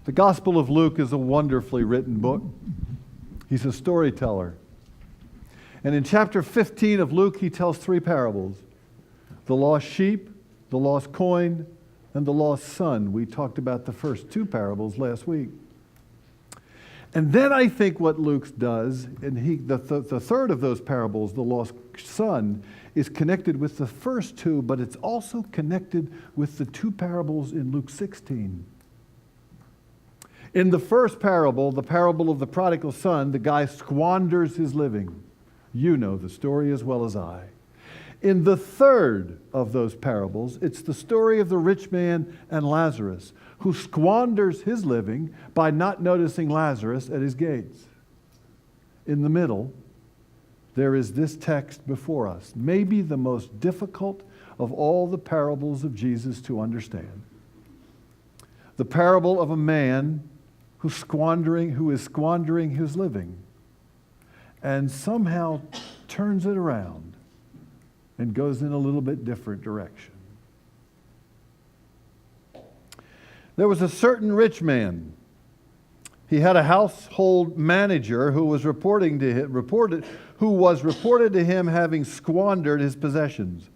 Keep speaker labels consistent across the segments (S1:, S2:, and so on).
S1: The Gospel of Luke is a wonderfully written book. He's a storyteller. And in chapter 15 of Luke, he tells three parables: the lost sheep, the lost coin, and the lost son. We talked about the first two parables last week. And then I think what Luke does, and the third of those parables, the lost son, is connected with the first two, but it's also connected with the two parables in Luke 16. In the first parable, the parable of the prodigal son, the guy squanders his living. You know the story as well as I. In the third of those parables, it's the story of the rich man and Lazarus, who squanders his living by not noticing Lazarus at his gates. In the middle, there is this text before us, maybe the most difficult of all the parables of Jesus to understand. The parable of a man who is squandering his living and somehow turns it around and goes in a little bit different direction. There was a certain rich man. He had a household manager who was reported to him having squandered his possessions.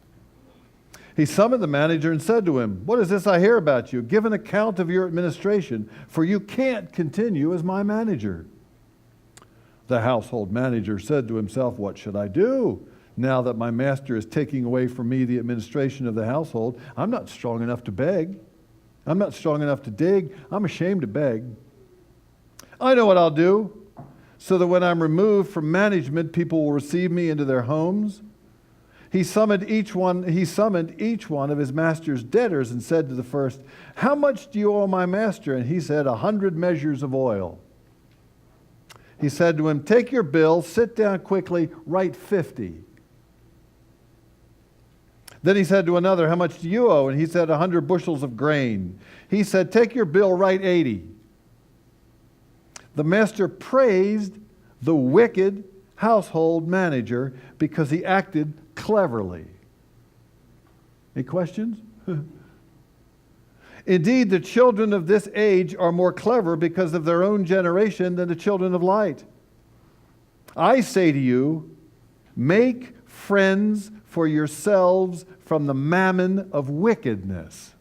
S1: He summoned the manager and said to him, "What is this I hear about you? Give an account of your administration, for you can't continue as my manager." The household manager said to himself, "What should I do? Now that my master is taking away from me the administration of the household, I'm not strong enough to beg. I'm not strong enough to dig. I'm ashamed to beg. I know what I'll do, so that when I'm removed from management, people will receive me into their homes." He summoned each one of his master's debtors and said to the first, "How much do you owe my master?" And he said, 100 measures of oil. He said to him, "Take your bill, sit down quickly, write 50. Then he said to another, "How much do you owe?" And he said, 100 bushels of grain. He said, "Take your bill, write 80. The master praised the wicked household manager because he acted cleverly. Any questions? Indeed, the children of this age are more clever because of their own generation than the children of light. I say to you, make friends for yourselves from the mammon of wickedness,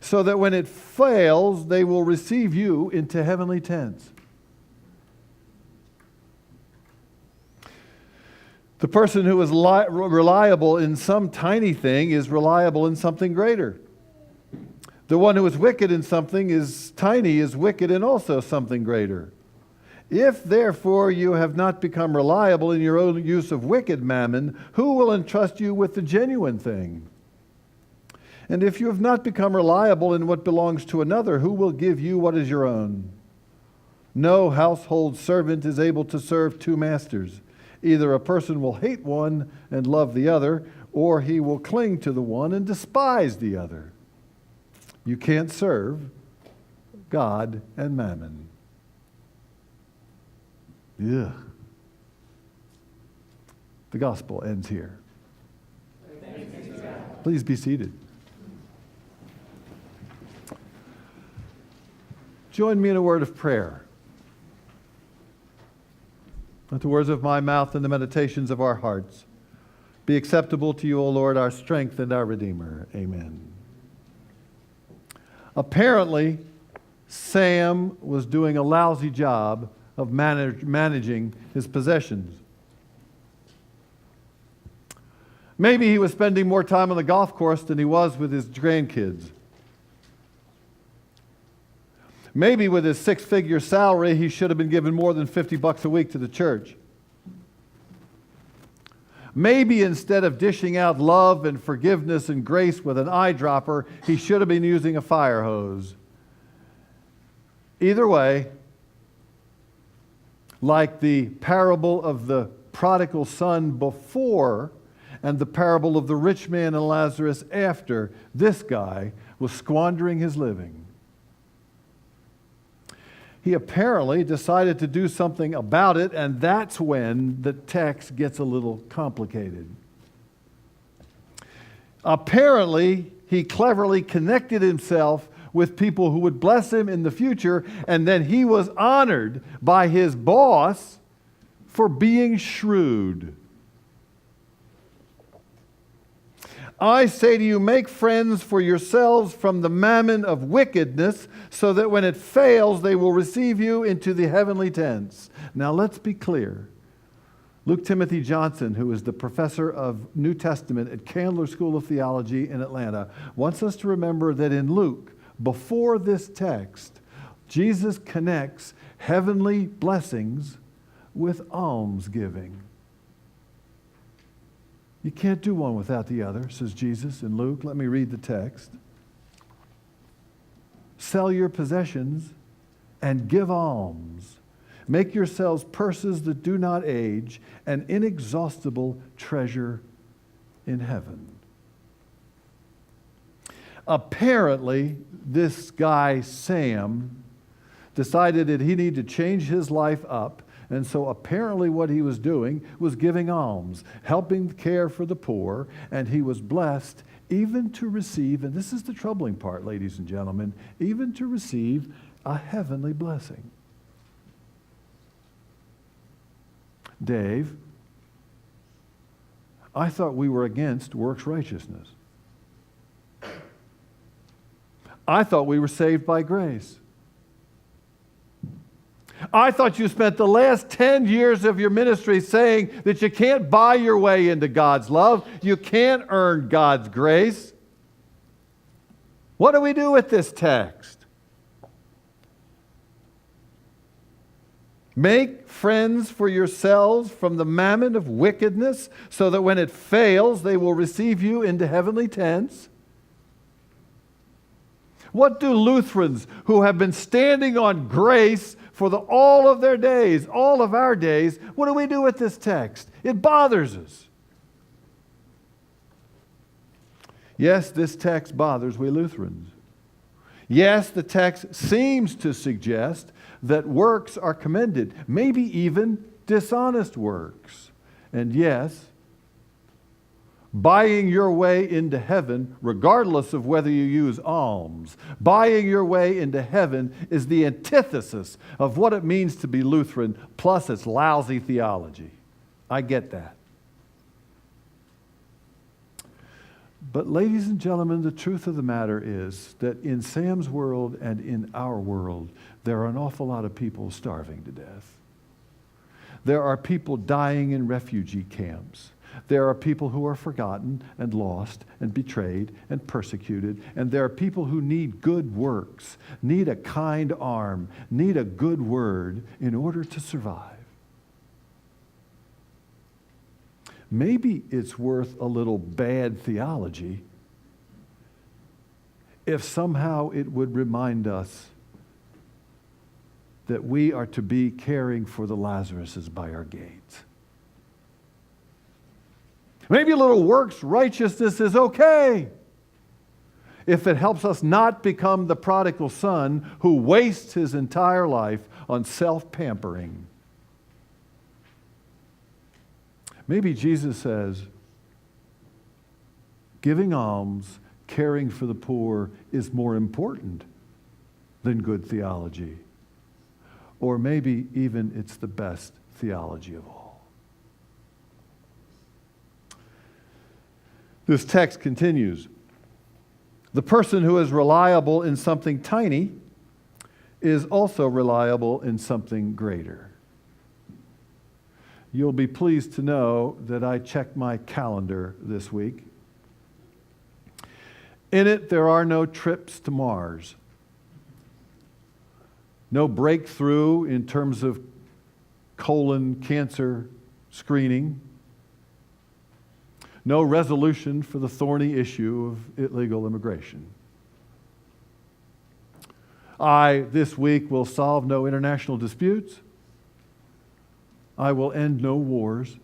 S1: so that when it fails, they will receive you into heavenly tents." The person who is reliable in some tiny thing is reliable in something greater. The one who is wicked in something is wicked in also something greater. If therefore you have not become reliable in your own use of wicked mammon, who will entrust you with the genuine thing? And if you have not become reliable in what belongs to another, who will give you what is your own? No household servant is able to serve two masters. Either a person will hate one and love the other, or he will cling to the one and despise the other. You can't serve God and mammon. Yeah. The gospel ends here. Please be seated. Join me in a word of prayer. Let the words of my mouth and the meditations of our hearts be acceptable to you, O Lord, our strength and our Redeemer. Amen. Apparently, Sam was doing a lousy job of managing his possessions. Maybe he was spending more time on the golf course than he was with his grandkids. Maybe with his 6-figure salary, he should have been given more than $50 a week to the church. Maybe instead of dishing out love and forgiveness and grace with an eyedropper, he should have been using a fire hose. Either way, like the parable of the prodigal son before and the parable of the rich man and Lazarus after, this guy was squandering his living. He apparently decided to do something about it, and that's when the text gets a little complicated. Apparently, he cleverly connected himself with people who would bless him in the future, and then he was honored by his boss for being shrewd. I say to you, make friends for yourselves from the mammon of wickedness, so that when it fails, they will receive you into the heavenly tents. Now let's be clear. Luke Timothy Johnson, who is the professor of New Testament at Candler School of Theology in Atlanta, wants us to remember that in Luke, before this text, Jesus connects heavenly blessings with almsgiving. You can't do one without the other, says Jesus in Luke. Let me read the text. Sell your possessions and give alms. Make yourselves purses that do not age, an inexhaustible treasure in heaven. Apparently, this guy, Sam, decided that he needed to change his life up. And so apparently what he was doing was giving alms, helping care for the poor, and he was blessed even to receive, and this is the troubling part, ladies and gentlemen, even to receive a heavenly blessing. Dave, I thought we were against works righteousness. I thought we were saved by grace. I thought you spent the last 10 years of your ministry saying that you can't buy your way into God's love. You can't earn God's grace. What do we do with this text? Make friends for yourselves from the mammon of wickedness, so that when it fails, they will receive you into heavenly tents. What do Lutherans who have been standing on grace for all of their days, all of our days, what do we do with this text? It bothers us. Yes, this text bothers we Lutherans. Yes, the text seems to suggest that works are commended, maybe even dishonest works. And yes, buying your way into heaven, regardless of whether you use alms, buying your way into heaven is the antithesis of what it means to be Lutheran, plus its lousy theology. I get that. But ladies and gentlemen, the truth of the matter is that in Sam's world and in our world, there are an awful lot of people starving to death. There are people dying in refugee camps. There are people who are forgotten and lost and betrayed and persecuted. And there are people who need good works, need a kind arm, need a good word in order to survive. Maybe it's worth a little bad theology if somehow it would remind us that we are to be caring for the Lazaruses by our gates. Maybe a little works righteousness is okay if it helps us not become the prodigal son who wastes his entire life on self-pampering. Maybe Jesus says, giving alms, caring for the poor is more important than good theology. Or maybe even it's the best theology of all. This text continues. The person who is reliable in something tiny is also reliable in something greater. You'll be pleased to know that I checked my calendar this week. In it, there are no trips to Mars. No breakthrough in terms of colon cancer screening. No resolution for the thorny issue of illegal immigration. I, this week, will solve no international disputes. I will end no wars.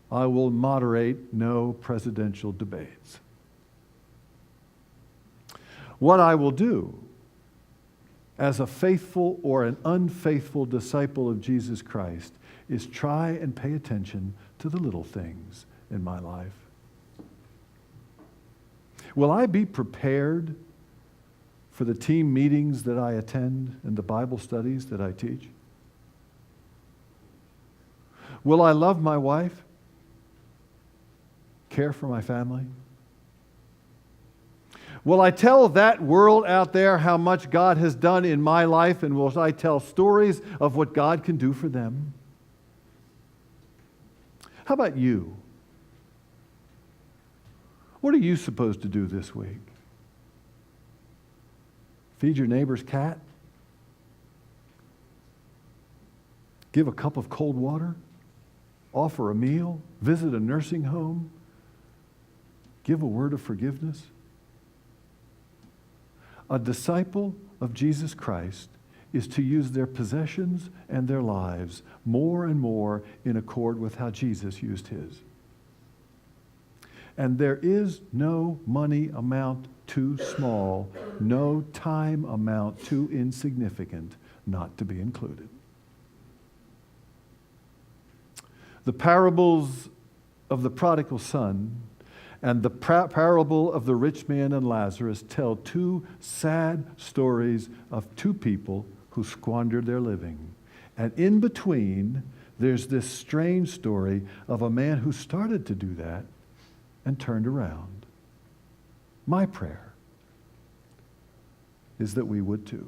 S1: I will moderate no presidential debates. What I will do as a faithful or an unfaithful disciple of Jesus Christ is try and pay attention to the little things in my life. Will I be prepared for the team meetings that I attend and the Bible studies that I teach? Will I love my wife? Care for my family? Will I tell that world out there how much God has done in my life, and will I tell stories of what God can do for them? How about you? What are you supposed to do this week? Feed your neighbor's cat? Give a cup of cold water? Offer a meal? Visit a nursing home? Give a word of forgiveness? A disciple of Jesus Christ is to use their possessions and their lives more and more in accord with how Jesus used his. And there is no money amount too small, no time amount too insignificant not to be included. The parables of the prodigal son and the parable of the rich man and Lazarus tell two sad stories of two people who squandered their living. And in between, there's this strange story of a man who started to do that and turned around. My prayer is that we would too.